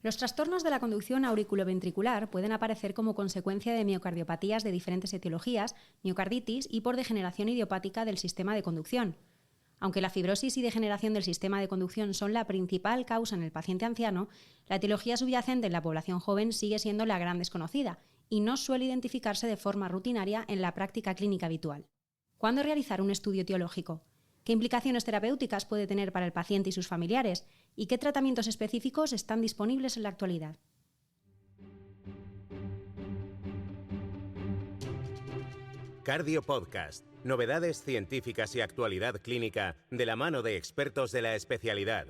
Los trastornos de la conducción auriculoventricular pueden aparecer como consecuencia de miocardiopatías de diferentes etiologías, miocarditis y por degeneración idiopática del sistema de conducción. Aunque la fibrosis y degeneración del sistema de conducción son la principal causa en el paciente anciano, la etiología subyacente en la población joven sigue siendo la gran desconocida y no suele identificarse de forma rutinaria en la práctica clínica habitual. ¿Cuándo realizar un estudio etiológico? ¿Qué implicaciones terapéuticas puede tener para el paciente y sus familiares? ¿Y qué tratamientos específicos están disponibles en la actualidad? Cardio Podcast. Novedades científicas y actualidad clínica de la mano de expertos de la especialidad.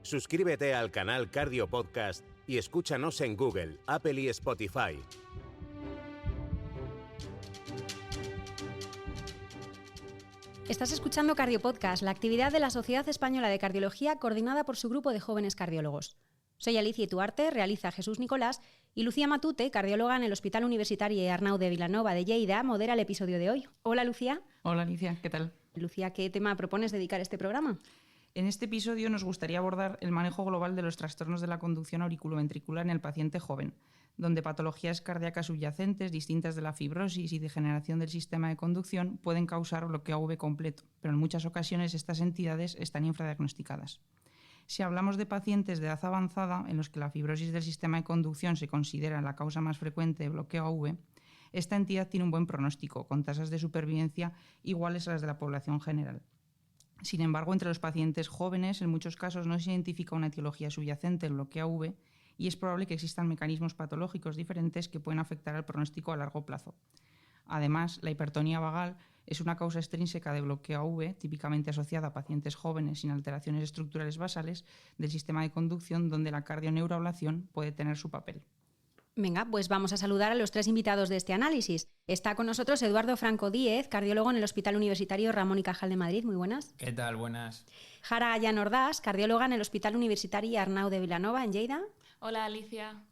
Suscríbete al canal Cardio Podcast y escúchanos en Google, Apple y Spotify. Estás escuchando Cardio Podcast, la actividad de la Sociedad Española de Cardiología coordinada por su grupo de jóvenes cardiólogos. Soy Alicia Ituarte, realiza Jesús Nicolás, y Lucía Matute, cardióloga en el Hospital Universitario Arnau de Vilanova de Lleida, modera el episodio de hoy. Hola, Lucía. Hola, Alicia, ¿qué tal? Lucía, ¿qué tema propones dedicar este programa? En este episodio nos gustaría abordar el manejo global de los trastornos de la conducción auriculoventricular en el paciente joven, donde patologías cardíacas subyacentes distintas de la fibrosis y degeneración del sistema de conducción pueden causar bloqueo AV completo, pero en muchas ocasiones estas entidades están infradiagnosticadas. Si hablamos de pacientes de edad avanzada, en los que la fibrosis del sistema de conducción se considera la causa más frecuente de bloqueo AV, esta entidad tiene un buen pronóstico, con tasas de supervivencia iguales a las de la población general. Sin embargo, entre los pacientes jóvenes, en muchos casos no se identifica una etiología subyacente del bloqueo AV y es probable que existan mecanismos patológicos diferentes que pueden afectar al pronóstico a largo plazo. Además, la hipertonía vagal es una causa extrínseca de bloqueo AV, típicamente asociada a pacientes jóvenes sin alteraciones estructurales basales del sistema de conducción, donde la cardioneuroablación puede tener su papel. Venga, pues vamos a saludar a los tres invitados de este análisis. Está con nosotros Eduardo Franco Díez, cardiólogo en el Hospital Universitario Ramón y Cajal de Madrid. Muy buenas. ¿Qué tal? Buenas. Jara Ayán Ordaz, cardióloga en el Hospital Universitario Arnau de Vilanova en Lleida. Hola, Alicia.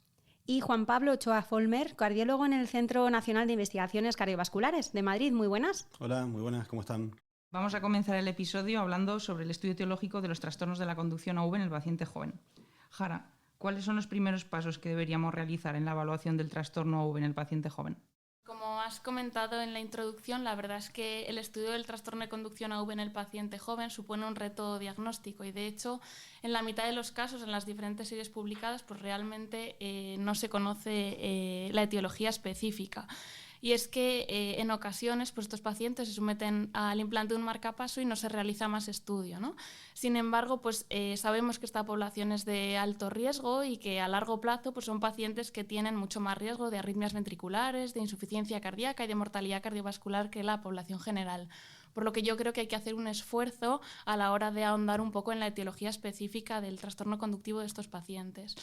Y Juan Pablo Ochoa Folmer, cardiólogo en el Centro Nacional de Investigaciones Cardiovasculares de Madrid. Muy buenas. Hola, muy buenas, ¿cómo están? Vamos a comenzar el episodio hablando sobre el estudio etiológico de los trastornos de la conducción AV en el paciente joven. Jara, ¿cuáles son los primeros pasos que deberíamos realizar en la evaluación del trastorno AV en el paciente joven? Como has comentado en la introducción, la verdad es que el estudio del trastorno de conducción AV en el paciente joven supone un reto diagnóstico y, de hecho, en la mitad de los casos, en las diferentes series publicadas, pues realmente no se conoce la etiología específica. Y es que en ocasiones pues estos pacientes se someten al implante de un marcapaso y no se realiza más estudio, ¿no? Sin embargo, pues sabemos que esta población es de alto riesgo y que a largo plazo pues son pacientes que tienen mucho más riesgo de arritmias ventriculares, de insuficiencia cardíaca y de mortalidad cardiovascular que la población general. Por lo que yo creo que hay que hacer un esfuerzo a la hora de ahondar un poco en la etiología específica del trastorno conductivo de estos pacientes.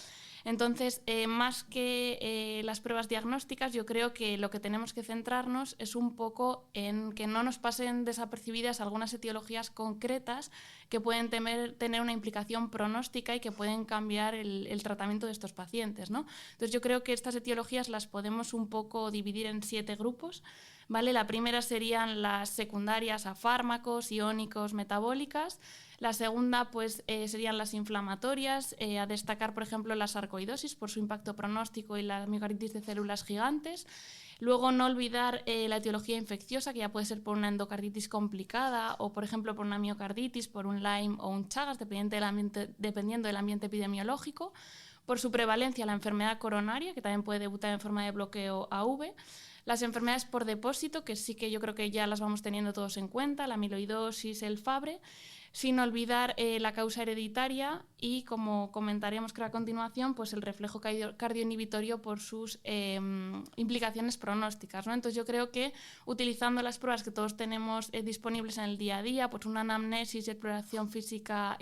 Entonces, más que las pruebas diagnósticas, yo creo que lo que tenemos que centrarnos es un poco en que no nos pasen desapercibidas algunas etiologías concretas que pueden tener una implicación pronóstica y que pueden cambiar el tratamiento de estos pacientes, ¿no? Entonces, yo creo que estas etiologías las podemos un poco dividir en 7 grupos, ¿vale? La primera serían las secundarias a fármacos, iónicos, metabólicas. La segunda pues, serían las inflamatorias, a destacar, por ejemplo, la sarcoidosis por su impacto pronóstico y la miocarditis de células gigantes. Luego, no olvidar la etiología infecciosa, que ya puede ser por una endocarditis complicada o, por ejemplo, por una miocarditis, por un Lyme o un Chagas, dependiendo del ambiente epidemiológico. Por su prevalencia, la enfermedad coronaria, que también puede debutar en forma de bloqueo AV. Las enfermedades por depósito, que sí que yo creo que ya las vamos teniendo todos en cuenta, la amiloidosis, el Fabry, sin olvidar la causa hereditaria y, como comentaremos creo a continuación, pues el reflejo cardioinhibitorio por sus implicaciones pronósticas, ¿no? Entonces yo creo que utilizando las pruebas que todos tenemos disponibles en el día a día, pues una anamnesis y exploración física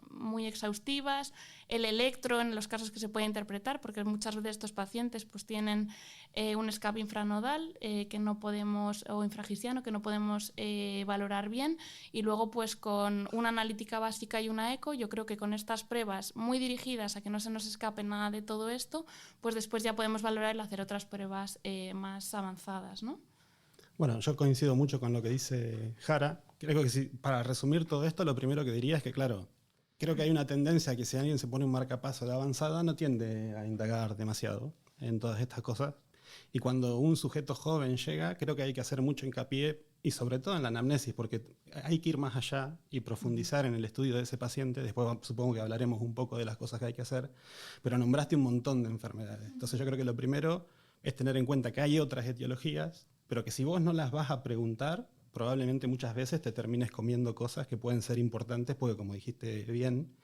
muy exhaustivas, el electro en los casos que se puede interpretar, porque muchas veces estos pacientes pues tienen un escape infranodal que no podemos, o infragisiano, que no podemos valorar bien, y luego pues con una analítica básica y una eco, yo creo que con estas pruebas muy dirigidas a que no se nos escape nada de todo esto, pues después ya podemos valorar el hacer otras pruebas más avanzadas, ¿no? Bueno, yo coincido mucho con lo que dice Jara. Creo que sí, para resumir todo esto, lo primero que diría es que, claro, Creo que hay una tendencia que si alguien se pone un marcapaso de avanzada no tiende a indagar demasiado en todas estas cosas. Y cuando un sujeto joven llega, creo que hay que hacer mucho hincapié y sobre todo en la anamnesis, porque hay que ir más allá y profundizar en el estudio de ese paciente. Después supongo que hablaremos un poco de las cosas que hay que hacer, pero nombraste un montón de enfermedades. Entonces yo creo que lo primero es tener en cuenta que hay otras etiologías, pero que si vos no las vas a preguntar, probablemente muchas veces te termines comiendo cosas que pueden ser importantes, porque como dijiste bien,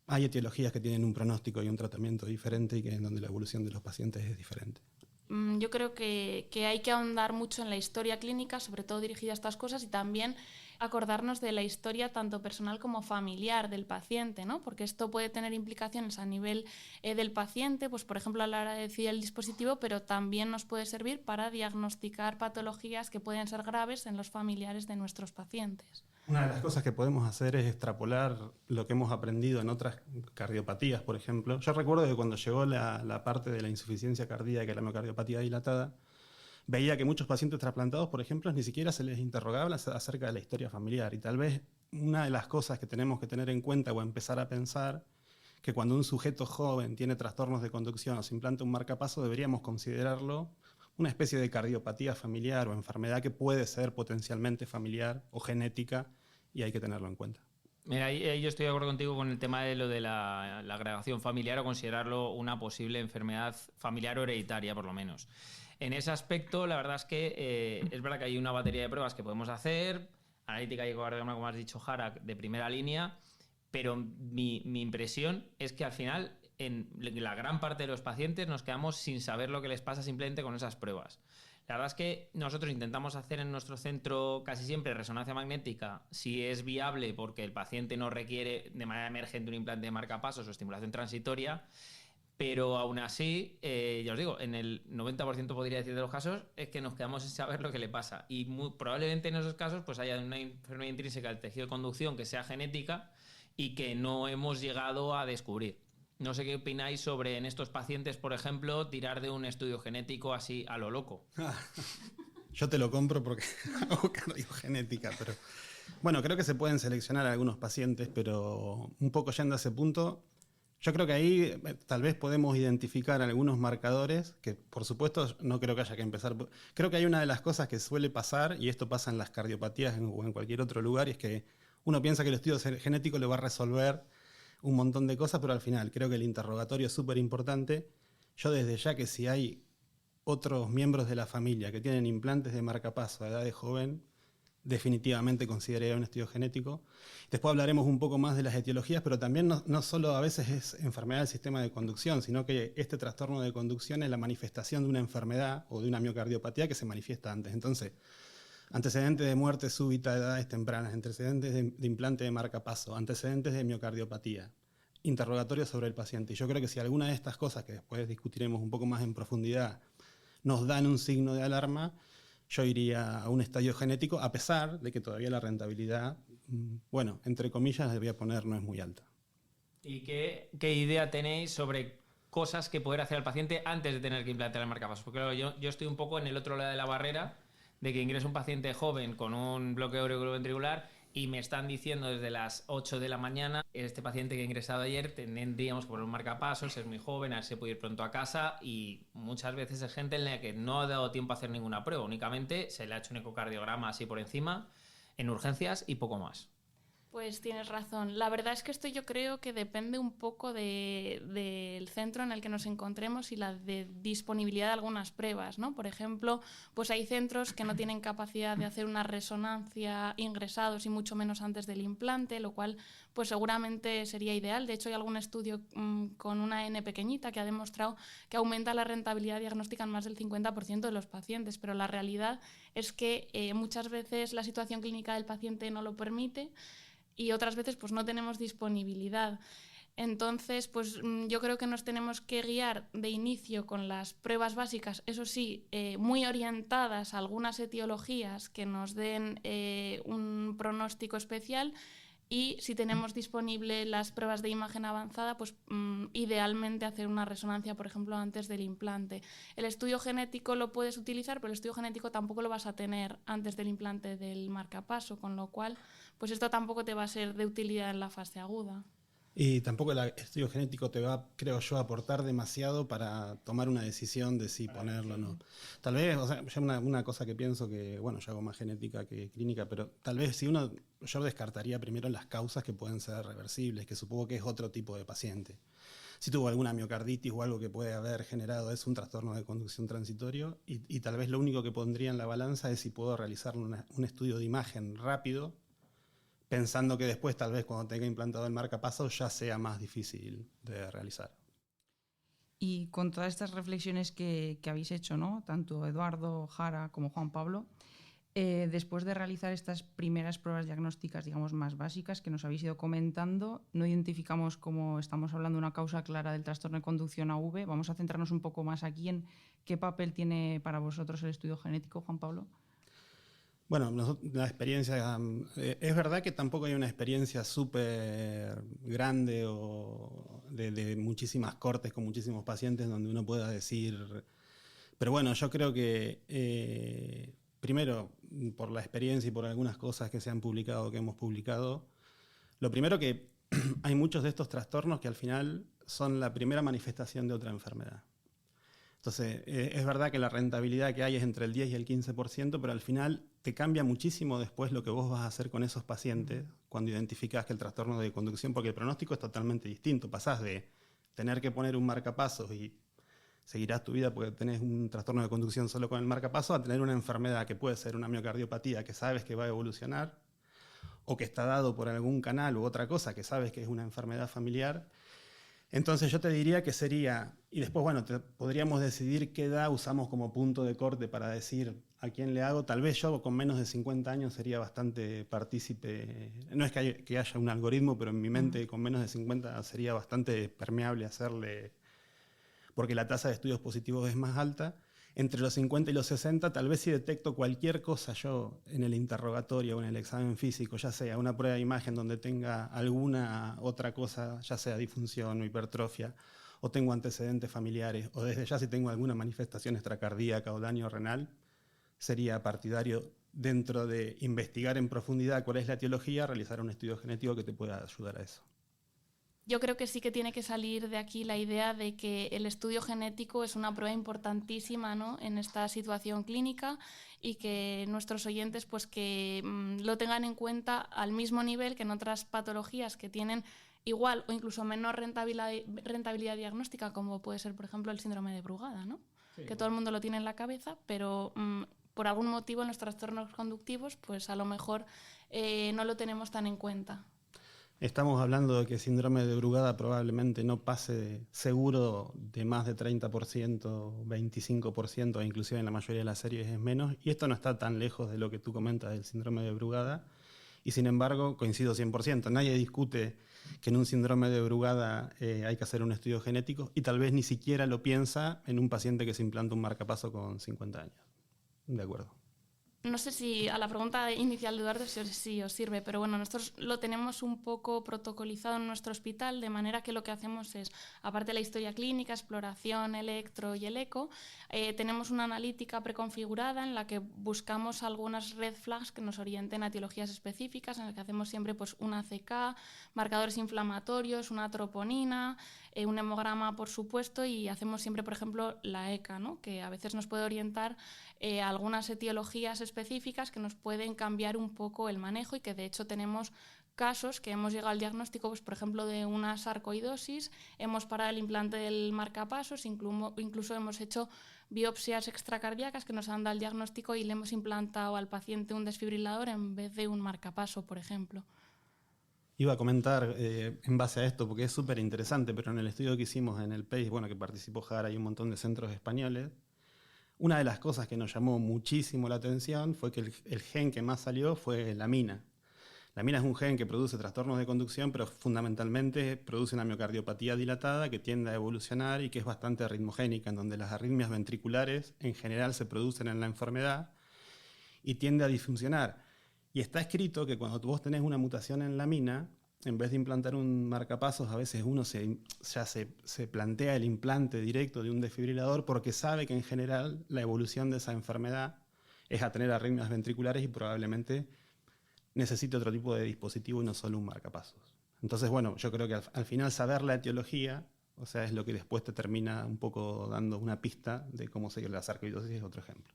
hay etiologías que tienen un pronóstico y un tratamiento diferente y que en donde la evolución de los pacientes es diferente. Yo creo que hay que ahondar mucho en la historia clínica, sobre todo dirigida a estas cosas, y también acordarnos de la historia tanto personal como familiar del paciente, ¿no? Porque esto puede tener implicaciones a nivel del paciente, pues por ejemplo a la hora de decidir el dispositivo, pero también nos puede servir para diagnosticar patologías que pueden ser graves en los familiares de nuestros pacientes. Una de las cosas que podemos hacer es extrapolar lo que hemos aprendido en otras cardiopatías, por ejemplo. Yo recuerdo que cuando llegó la parte de la insuficiencia cardíaca y la miocardiopatía dilatada, veía que muchos pacientes trasplantados, por ejemplo, ni siquiera se les interrogaba acerca de la historia familiar. Y tal vez una de las cosas que tenemos que tener en cuenta o empezar a pensar, que cuando un sujeto joven tiene trastornos de conducción o se implanta un marcapaso, deberíamos considerarlo una especie de cardiopatía familiar o enfermedad que puede ser potencialmente familiar o genética, y hay que tenerlo en cuenta. Mira, ahí yo estoy de acuerdo contigo con el tema de lo de la agregación familiar o considerarlo una posible enfermedad familiar o hereditaria, por lo menos. En ese aspecto, la verdad es que es verdad que hay una batería de pruebas que podemos hacer, analítica y ecocardiograma, como has dicho, Jara, de primera línea, pero mi impresión es que al final, en la gran parte de los pacientes, nos quedamos sin saber lo que les pasa simplemente con esas pruebas. La verdad es que nosotros intentamos hacer en nuestro centro casi siempre resonancia magnética, si es viable, porque el paciente no requiere de manera emergente un implante de marcapasos o estimulación transitoria, pero aún así, ya os digo, en el 90% podría decir de los casos es que nos quedamos sin saber lo que le pasa, y probablemente en esos casos pues haya una enfermedad intrínseca del tejido de conducción que sea genética y que no hemos llegado a descubrir. No sé qué opináis sobre en estos pacientes, por ejemplo, tirar de un estudio genético así a lo loco. Yo te lo compro porque hago cardiogenética, pero bueno, creo que se pueden seleccionar algunos pacientes, pero un poco yendo a ese punto, yo creo que ahí tal vez podemos identificar algunos marcadores que, por supuesto, no creo que haya que empezar. Creo que hay una de las cosas que suele pasar, y esto pasa en las cardiopatías o en cualquier otro lugar, y es que uno piensa que el estudio genético le va a resolver un montón de cosas, pero al final creo que el interrogatorio es súper importante. Yo desde ya que si hay otros miembros de la familia que tienen implantes de marcapaso a edad de joven, definitivamente consideraría un estudio genético. Después hablaremos un poco más de las etiologías, pero también no solo a veces es enfermedad del sistema de conducción, sino que este trastorno de conducción es la manifestación de una enfermedad o de una miocardiopatía que se manifiesta antes. Entonces, antecedentes de muerte súbita a edades tempranas, antecedentes de implante de marcapaso, antecedentes de miocardiopatía, interrogatorio sobre el paciente. Y yo creo que si alguna de estas cosas, que después discutiremos un poco más en profundidad, nos dan un signo de alarma, yo iría a un estadio genético, a pesar de que todavía la rentabilidad, bueno, entre comillas, les voy a poner, no es muy alta. ¿Y qué idea tenéis sobre cosas que poder hacer al paciente antes de tener que implantar el marcapasos? Porque claro, yo estoy un poco en el otro lado de la barrera, de que ingresa un paciente joven con un bloqueo auriculoventricular y me están diciendo desde las 8 de la mañana, este paciente que ha ingresado ayer tendríamos que poner un marcapasos, es muy joven, a ver si puede ir pronto a casa, y muchas veces es gente en la que no ha dado tiempo a hacer ninguna prueba, únicamente se le ha hecho un ecocardiograma así por encima, en urgencias y poco más. Pues tienes razón. La verdad es que esto yo creo que depende un poco del centro en el que nos encontremos y la de disponibilidad de algunas pruebas, ¿no? Por ejemplo, pues hay centros que no tienen capacidad de hacer una resonancia ingresados y mucho menos antes del implante, lo cual pues seguramente sería ideal. De hecho, hay algún estudio con una N pequeñita que ha demostrado que aumenta la rentabilidad diagnóstica en más del 50% de los pacientes, pero la realidad es que muchas veces la situación clínica del paciente no lo permite, y otras veces pues no tenemos disponibilidad. Entonces, pues yo creo que nos tenemos que guiar de inicio con las pruebas básicas, eso sí, muy orientadas a algunas etiologías que nos den un pronóstico especial, y si tenemos disponible las pruebas de imagen avanzada, pues idealmente hacer una resonancia, por ejemplo, antes del implante. El estudio genético lo puedes utilizar, pero el estudio genético tampoco lo vas a tener antes del implante del marcapaso, con lo cual pues esto tampoco te va a ser de utilidad en la fase aguda. Y tampoco el estudio genético te va, creo yo, a aportar demasiado para tomar una decisión de si ponerlo o no. Tal vez, o sea, yo una cosa que pienso que, bueno, yo hago más genética que clínica, pero tal vez yo descartaría primero las causas que pueden ser reversibles, que supongo que es otro tipo de paciente. Si tuvo alguna miocarditis o algo que puede haber generado es un trastorno de conducción transitorio y tal vez lo único que pondría en la balanza es si puedo realizar un estudio de imagen rápido, pensando que después tal vez cuando tenga implantado el marcapasos ya sea más difícil de realizar. Y con todas estas reflexiones que habéis hecho, ¿no? Tanto Eduardo, Jara como Juan Pablo, después de realizar estas primeras pruebas diagnósticas, digamos, más básicas que nos habéis ido comentando, no identificamos, como estamos hablando, una causa clara del trastorno de conducción AV. Vamos a centrarnos un poco más aquí en qué papel tiene para vosotros el estudio genético, Juan Pablo. Bueno, la experiencia, es verdad que tampoco hay una experiencia súper grande o de muchísimas cortes con muchísimos pacientes donde uno pueda decir, pero bueno, yo creo que primero, por la experiencia y por algunas cosas que se han publicado, que hemos publicado, lo primero que hay muchos de estos trastornos que al final son la primera manifestación de otra enfermedad. Entonces, es verdad que la rentabilidad que hay es entre el 10 y el 15%, pero al final te cambia muchísimo después lo que vos vas a hacer con esos pacientes cuando identificás que el trastorno de conducción, porque el pronóstico es totalmente distinto. Pasás de tener que poner un marcapasos y seguirás tu vida porque tenés un trastorno de conducción solo con el marcapasos, a tener una enfermedad que puede ser una miocardiopatía que sabes que va a evolucionar o que está dado por algún canal u otra cosa que sabes que es una enfermedad familiar. Entonces yo te diría que sería, y después bueno, podríamos decidir qué edad usamos como punto de corte para decir a quién le hago. Tal vez yo con menos de 50 años sería bastante partícipe, no es que haya un algoritmo, pero en mi mente con menos de 50 sería bastante permeable hacerle, porque la tasa de estudios positivos es más alta. Entre los 50 y los 60, tal vez si detecto cualquier cosa yo en el interrogatorio o en el examen físico, ya sea una prueba de imagen donde tenga alguna otra cosa, ya sea disfunción o hipertrofia, o tengo antecedentes familiares, o desde ya si tengo alguna manifestación extracardíaca o daño renal, sería partidario, dentro de investigar en profundidad cuál es la etiología, realizar un estudio genético que te pueda ayudar a eso. Yo creo que sí que tiene que salir de aquí la idea de que el estudio genético es una prueba importantísima, ¿no?, en esta situación clínica, y que nuestros oyentes pues que lo tengan en cuenta al mismo nivel que en otras patologías que tienen igual o incluso menor rentabilidad diagnóstica, como puede ser, por ejemplo, el síndrome de Brugada, ¿no? Sí, que todo el mundo lo tiene en la cabeza, pero por algún motivo en los trastornos conductivos pues a lo mejor no lo tenemos tan en cuenta. Estamos hablando de que síndrome de Brugada probablemente no pase seguro de más de 30%, 25%, inclusive en la mayoría de las series es menos, y esto no está tan lejos de lo que tú comentas del síndrome de Brugada, y sin embargo coincido 100%. Nadie discute que en un síndrome de Brugada hay que hacer un estudio genético, y tal vez ni siquiera lo piensa en un paciente que se implanta un marcapaso con 50 años. De acuerdo. No sé si a la pregunta inicial de Eduardo si os sirve, pero bueno, nosotros lo tenemos un poco protocolizado en nuestro hospital, de manera que lo que hacemos es, aparte de la historia clínica, exploración, electro y el eco, tenemos una analítica preconfigurada en la que buscamos algunas red flags que nos orienten a etiologías específicas, en la que hacemos siempre pues, una CK, marcadores inflamatorios, una troponina, un hemograma, por supuesto, y hacemos siempre, por ejemplo, la ECA, ¿no?, que a veces nos puede orientar a algunas etiologías específicas que nos pueden cambiar un poco el manejo, y que de hecho tenemos casos que hemos llegado al diagnóstico, pues, por ejemplo, de una sarcoidosis, hemos parado el implante del marcapasos, incluso hemos hecho biopsias extracardíacas que nos han dado el diagnóstico y le hemos implantado al paciente un desfibrilador en vez de un marcapaso, por ejemplo. Iba a comentar en base a esto, porque es súper interesante, pero en el estudio que hicimos en el PACE, bueno, que participó Jara y un montón de centros españoles, una de las cosas que nos llamó muchísimo la atención fue que el gen que más salió fue la mina. La mina es un gen que produce trastornos de conducción, pero fundamentalmente produce una miocardiopatía dilatada que tiende a evolucionar y que es bastante arritmogénica, en donde las arritmias ventriculares en general se producen en la enfermedad y tiende a disfuncionar. Y está escrito que cuando vos tenés una mutación en la mina, en vez de implantar un marcapasos, a veces uno ya se plantea el implante directo de un desfibrilador porque sabe que en general la evolución de esa enfermedad es a tener arritmias ventriculares y probablemente necesite otro tipo de dispositivo y no solo un marcapasos. Entonces, bueno, yo creo que al final saber la etiología, o sea, es lo que después te termina un poco dando una pista de cómo seguir la sarcoidosis, es otro ejemplo.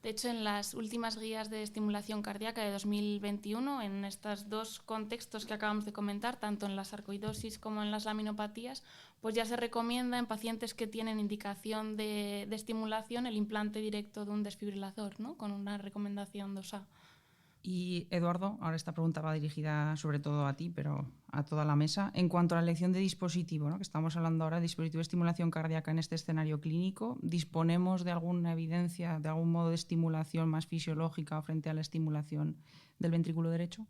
De hecho, en las últimas guías de estimulación cardíaca de 2021, en estos dos contextos que acabamos de comentar, tanto en la sarcoidosis como en las laminopatías, pues ya se recomienda en pacientes que tienen indicación de estimulación el implante directo de un desfibrilador, ¿no? Con una recomendación 2A. Y Eduardo, ahora esta pregunta va dirigida sobre todo a ti, pero a toda la mesa. En cuanto a la elección de dispositivo, ¿no? Que estamos hablando ahora de dispositivo de estimulación cardíaca en este escenario clínico, ¿disponemos de alguna evidencia, de algún modo de estimulación más fisiológica frente a la estimulación del ventrículo derecho?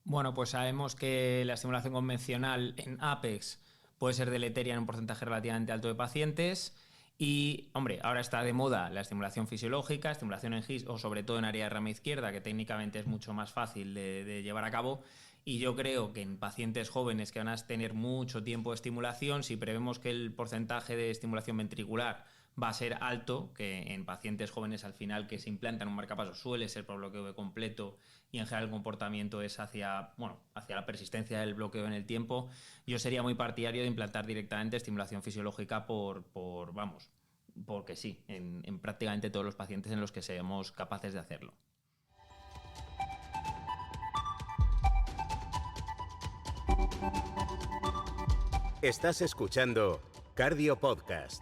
Bueno, pues sabemos que la estimulación convencional en APEX puede ser deleteria en un porcentaje relativamente alto de pacientes. Y, hombre, ahora está de moda la estimulación fisiológica, estimulación en GIS o sobre todo en área de rama izquierda, que técnicamente es mucho más fácil de llevar a cabo. Y yo creo que en pacientes jóvenes que van a tener mucho tiempo de estimulación, si prevemos que el porcentaje de estimulación ventricular va a ser alto, que en pacientes jóvenes al final que se implantan un marcapasos suele ser por bloqueo V completo y en general el comportamiento es hacia la persistencia del bloqueo en el tiempo, yo sería muy partidario de implantar directamente estimulación fisiológica porque sí, en prácticamente todos los pacientes en los que seamos capaces de hacerlo. Estás escuchando Cardio Podcast.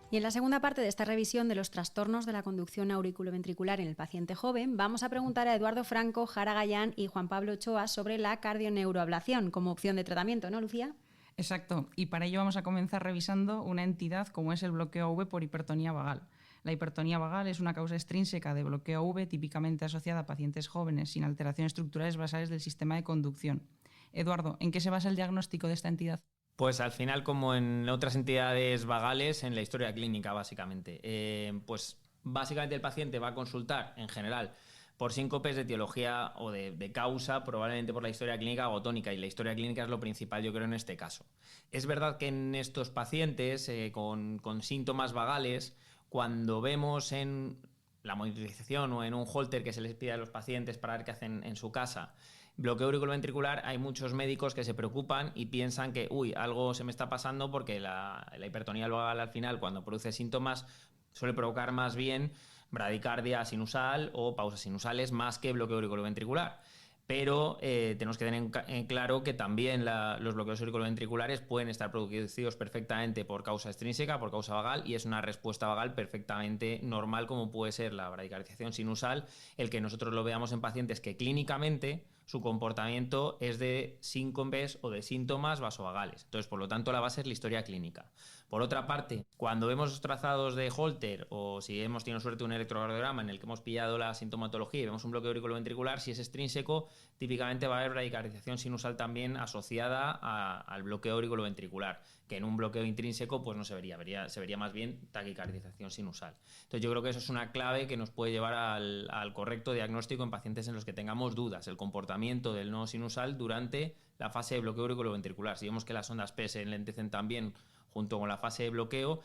Y en la segunda parte de esta revisión de los trastornos de la conducción auriculoventricular en el paciente joven, vamos a preguntar a Eduardo Franco, Jara Gallán y Juan Pablo Ochoa sobre la cardioneuroablación como opción de tratamiento, ¿no, Lucía? Exacto, y para ello vamos a comenzar revisando una entidad como es el bloqueo V por hipertonía vagal. La hipertonía vagal es una causa extrínseca de bloqueo V típicamente asociada a pacientes jóvenes sin alteraciones estructurales basales del sistema de conducción. Eduardo, ¿en qué se basa el diagnóstico de esta entidad? Pues al final, como en otras entidades vagales, en la historia clínica básicamente. Pues básicamente el paciente va a consultar en general por síncopes de etiología o de causa, probablemente por la historia clínica agotónica, y la historia clínica es lo principal, yo creo, en este caso. Es verdad que en estos pacientes con síntomas vagales, cuando vemos en la monitorización o en un holter que se les pide a los pacientes para ver qué hacen en su casa, bloqueo auriculoventricular, hay muchos médicos que se preocupan y piensan que algo se me está pasando porque la hipertonía vagal al final, cuando produce síntomas, suele provocar más bien bradicardia sinusal o pausas sinusales más que bloqueo auriculoventricular. Pero tenemos que tener en claro que también los bloqueos auriculoventriculares pueden estar producidos perfectamente por causa extrínseca, por causa vagal, y es una respuesta vagal perfectamente normal, como puede ser la bradicardización sinusal, el que nosotros lo veamos en pacientes que clínicamente su comportamiento es de síncopes o de síntomas vasovagales. Entonces, por lo tanto, la base es la historia clínica. Por otra parte, cuando vemos trazados de Holter o si hemos tenido suerte un electrocardiograma en el que hemos pillado la sintomatología y vemos un bloqueo auriculoventricular, si es extrínseco, típicamente va a haber bradicardización sinusal también asociada al bloqueo auriculoventricular, que en un bloqueo intrínseco pues no se vería, se vería más bien taquicardización sinusal. Entonces yo creo que eso es una clave que nos puede llevar al correcto diagnóstico en pacientes en los que tengamos dudas, el comportamiento del nodo sinusal durante la fase de bloqueo auriculoventricular. Si vemos que las ondas P se enlentecen también junto con la fase de bloqueo,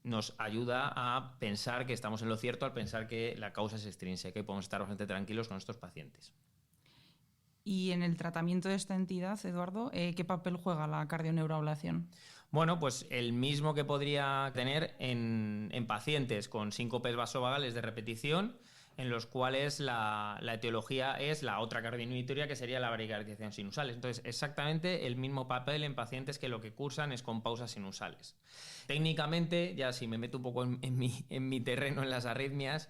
nos ayuda a pensar que estamos en lo cierto al pensar que la causa es extrínseca y podemos estar bastante tranquilos con estos pacientes. Y en el tratamiento de esta entidad, Eduardo, ¿qué papel juega la cardioneuroablación? Bueno, pues el mismo que podría tener en pacientes con síncopes vasovagales de repetición, en los cuales la etiología es la otra cardia inhibitoria, que sería la bradicardización sinusal. Entonces, exactamente el mismo papel en pacientes que lo que cursan es con pausas sinusales. Técnicamente, ya si me meto un poco en mi terreno en las arritmias,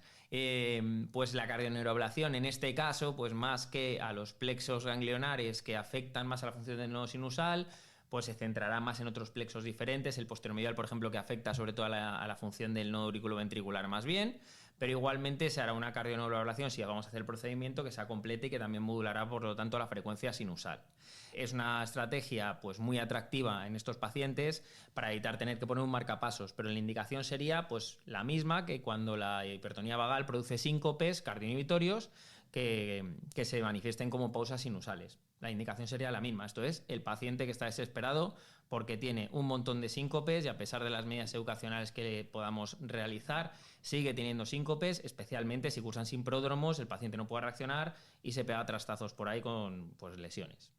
pues la cardioneuroablación en este caso, pues más que a los plexos ganglionares que afectan más a la función del nodo sinusal, pues se centrará más en otros plexos diferentes, el posteromedial, por ejemplo, que afecta sobre todo a la función del nodo auriculoventricular más bien, pero igualmente se hará una cardioneuroablación si vamos a hacer el procedimiento que sea completa y que también modulará, por lo tanto, la frecuencia sinusal. Es una estrategia pues muy atractiva en estos pacientes para evitar tener que poner un marcapasos, pero la indicación sería pues la misma que cuando la hipertonía vagal produce síncopes cardioinhibitorios, que se manifiesten como pausas sinusales. La indicación sería la misma, esto es, el paciente que está desesperado porque tiene un montón de síncopes y a pesar de las medidas educacionales que podamos realizar, sigue teniendo síncopes, especialmente si cursan sin pródromos, el paciente no puede reaccionar y se pega trastazos por ahí con pues, lesiones.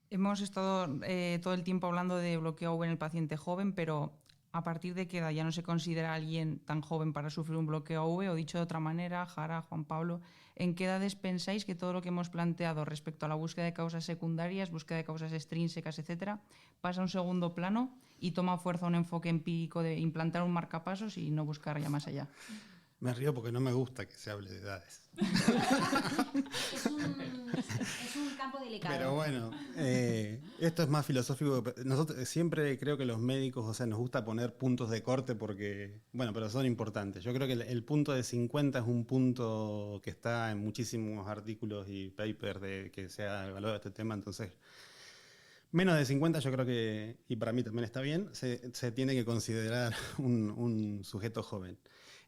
Hemos estado todo el tiempo hablando de bloqueo AV en el paciente joven, pero ¿a partir de qué edad ya no se considera alguien tan joven para sufrir un bloqueo AV? O dicho de otra manera, Jara, Juan Pablo, ¿en qué edades pensáis que todo lo que hemos planteado respecto a la búsqueda de causas secundarias, búsqueda de causas extrínsecas, etcétera, pasa a un segundo plano y toma fuerza un enfoque empírico de implantar un marcapasos y no buscar ya más allá? Me río porque no me gusta que se hable de edades. Es un campo delicado. Pero bueno, esto es más filosófico. Nosotros siempre creo que los médicos, o sea, nos gusta poner puntos de corte porque, bueno, pero son importantes. Yo creo que el punto de 50 es un punto que está en muchísimos artículos y papers que se ha evaluado este tema, entonces menos de 50 yo creo que, y para mí también está bien, se tiene que considerar un sujeto joven.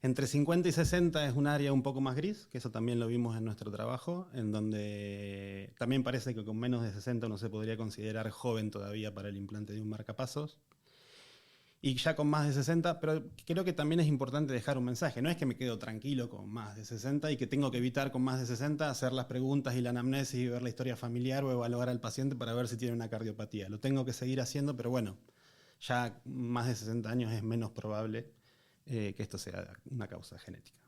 Entre 50 y 60 es un área un poco más gris, que eso también lo vimos en nuestro trabajo, en donde también parece que con menos de 60 uno se podría considerar joven todavía para el implante de un marcapasos. Y ya con más de 60, pero creo que también es importante dejar un mensaje. No es que me quedo tranquilo con más de 60 y que tengo que evitar con más de 60 hacer las preguntas y la anamnesis y ver la historia familiar o evaluar al paciente para ver si tiene una cardiopatía. Lo tengo que seguir haciendo, pero bueno, ya más de 60 años es menos probable que esto sea una causa genética.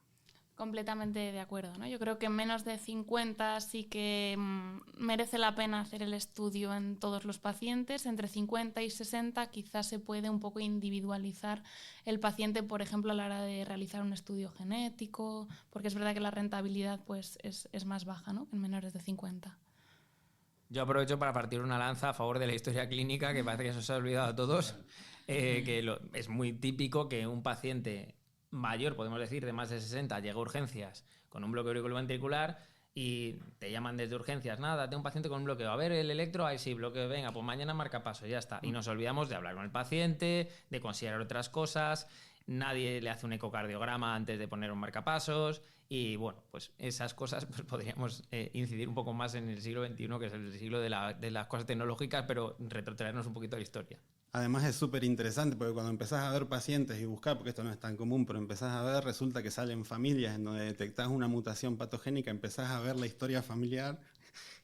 Completamente de acuerdo, ¿no? Yo creo que en menos de 50 sí que merece la pena hacer el estudio en todos los pacientes. Entre 50 y 60 quizás se puede un poco individualizar el paciente, por ejemplo, a la hora de realizar un estudio genético, porque es verdad que la rentabilidad pues, es más baja, ¿no?, en menores de 50. Yo aprovecho para partir una lanza a favor de la historia clínica, que parece que eso se ha olvidado a todos, es muy típico que un paciente mayor, podemos decir, de más de 60, llega a urgencias con un bloqueo auriculoventricular y te llaman desde urgencias, nada, tengo un paciente con un bloqueo, a ver el electro, ahí sí, bloqueo, venga, pues mañana marcapasos, ya está. Y nos olvidamos de hablar con el paciente, de considerar otras cosas, nadie le hace un ecocardiograma antes de poner un marcapasos y bueno, pues esas cosas pues podríamos incidir un poco más en el siglo XXI, que es el siglo de las cosas tecnológicas, pero retrotraernos un poquito a la historia. Además es súper interesante porque cuando empezás a ver pacientes y buscar, porque esto no es tan común, pero empezás a ver, resulta que salen familias en donde detectás una mutación patogénica, empezás a ver la historia familiar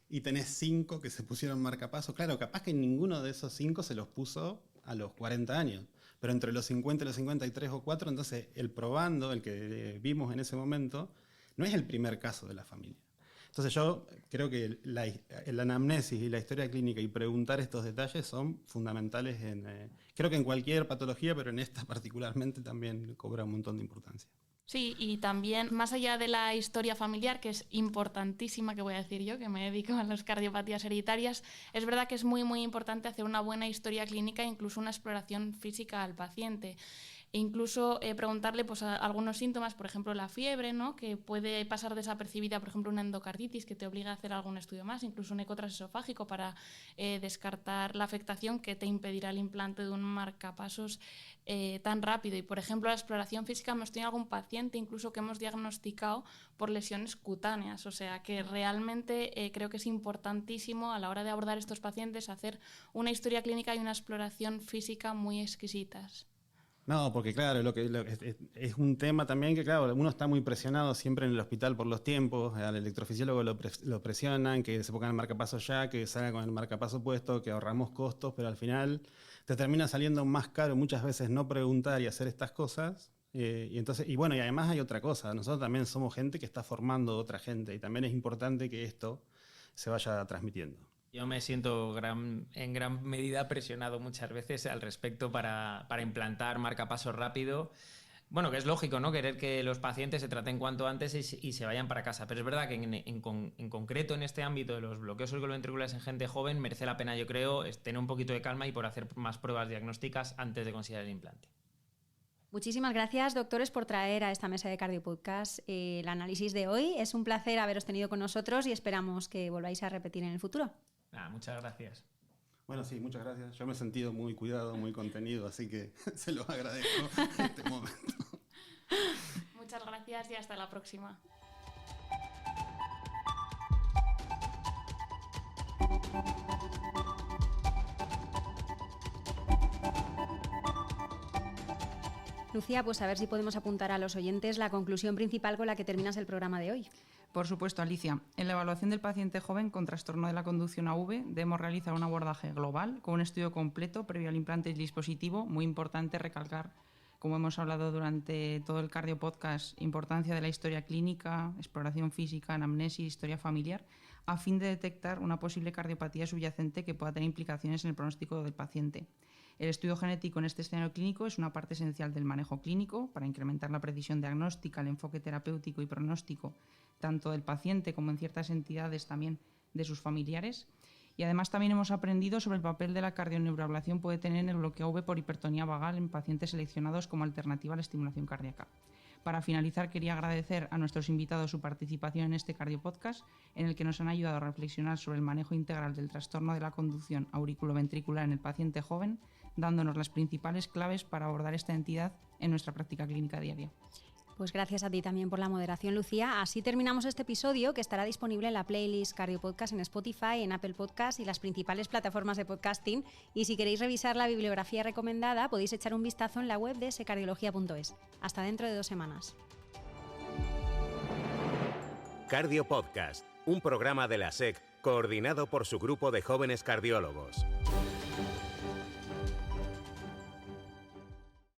y tenés 5 que se pusieron marcapasos. Claro, capaz que ninguno de esos 5 se los puso a los 40 años, pero entre los 50 y los 53 o 4, entonces el probando, el que vimos en ese momento, no es el primer caso de la familia. Entonces yo creo que la anamnesis y la historia clínica y preguntar estos detalles son fundamentales creo que en cualquier patología, pero en esta particularmente también cobra un montón de importancia. Sí, y también más allá de la historia familiar, que es importantísima, que voy a decir yo, que me dedico a las cardiopatías hereditarias, es verdad que es muy, muy importante hacer una buena historia clínica e incluso una exploración física al paciente. E incluso preguntarle pues, algunos síntomas, por ejemplo la fiebre, ¿no?, que puede pasar desapercibida, por ejemplo una endocarditis que te obliga a hacer algún estudio más, incluso un eco transesofágico para descartar la afectación que te impedirá el implante de un marcapasos tan rápido. Y por ejemplo la exploración física, hemos tenido algún paciente incluso que hemos diagnosticado por lesiones cutáneas, o sea que realmente creo que es importantísimo a la hora de abordar estos pacientes hacer una historia clínica y una exploración física muy exquisitas. No, porque claro, es un tema también que claro, uno está muy presionado siempre en el hospital por los tiempos, al electrofisiólogo lo presionan, que se pongan el marcapaso ya, que salga con el marcapaso puesto, que ahorramos costos, pero al final te termina saliendo más caro muchas veces no preguntar y hacer estas cosas. Y bueno, y además hay otra cosa, nosotros también somos gente que está formando a otra gente y también es importante que esto se vaya transmitiendo. Yo me siento en gran medida presionado muchas veces al respecto para implantar marcapasos rápido. Bueno, que es lógico, ¿no?, querer que los pacientes se traten cuanto antes y se vayan para casa. Pero es verdad que en concreto en este ámbito de los bloqueos auriculoventriculares en gente joven merece la pena, yo creo, tener un poquito de calma y por hacer más pruebas diagnósticas antes de considerar el implante. Muchísimas gracias, doctores, por traer a esta mesa de Cardiopodcast el análisis de hoy. Es un placer haberos tenido con nosotros y esperamos que volváis a repetir en el futuro. Muchas gracias. Bueno, sí, muchas gracias. Yo me he sentido muy cuidado, muy contenido, así que se los agradezco en este momento. Muchas gracias y hasta la próxima. Lucía, pues a ver si podemos apuntar a los oyentes la conclusión principal con la que terminas el programa de hoy. Por supuesto, Alicia. En la evaluación del paciente joven con trastorno de la conducción AV debemos realizar un abordaje global con un estudio completo previo al implante del dispositivo. Muy importante recalcar, como hemos hablado durante todo el Cardio Podcast, importancia de la historia clínica, exploración física, anamnesis, historia familiar, a fin de detectar una posible cardiopatía subyacente que pueda tener implicaciones en el pronóstico del paciente. El estudio genético en este escenario clínico es una parte esencial del manejo clínico para incrementar la precisión diagnóstica, el enfoque terapéutico y pronóstico tanto del paciente como en ciertas entidades también de sus familiares. Y además también hemos aprendido sobre el papel de la cardioneuroablación puede tener en el bloqueo AV por hipertonía vagal en pacientes seleccionados como alternativa a la estimulación cardíaca. Para finalizar, quería agradecer a nuestros invitados su participación en este Cardio Podcast, en el que nos han ayudado a reflexionar sobre el manejo integral del trastorno de la conducción auriculoventricular en el paciente joven, dándonos las principales claves para abordar esta entidad en nuestra práctica clínica diaria. Pues gracias a ti también por la moderación, Lucía. Así terminamos este episodio, que estará disponible en la playlist Cardio Podcast en Spotify, en Apple Podcast y las principales plataformas de podcasting. Y si queréis revisar la bibliografía recomendada, podéis echar un vistazo en la web de secardiología.es. Hasta dentro de 2 semanas. Cardio Podcast, un programa de la SEC coordinado por su grupo de jóvenes cardiólogos.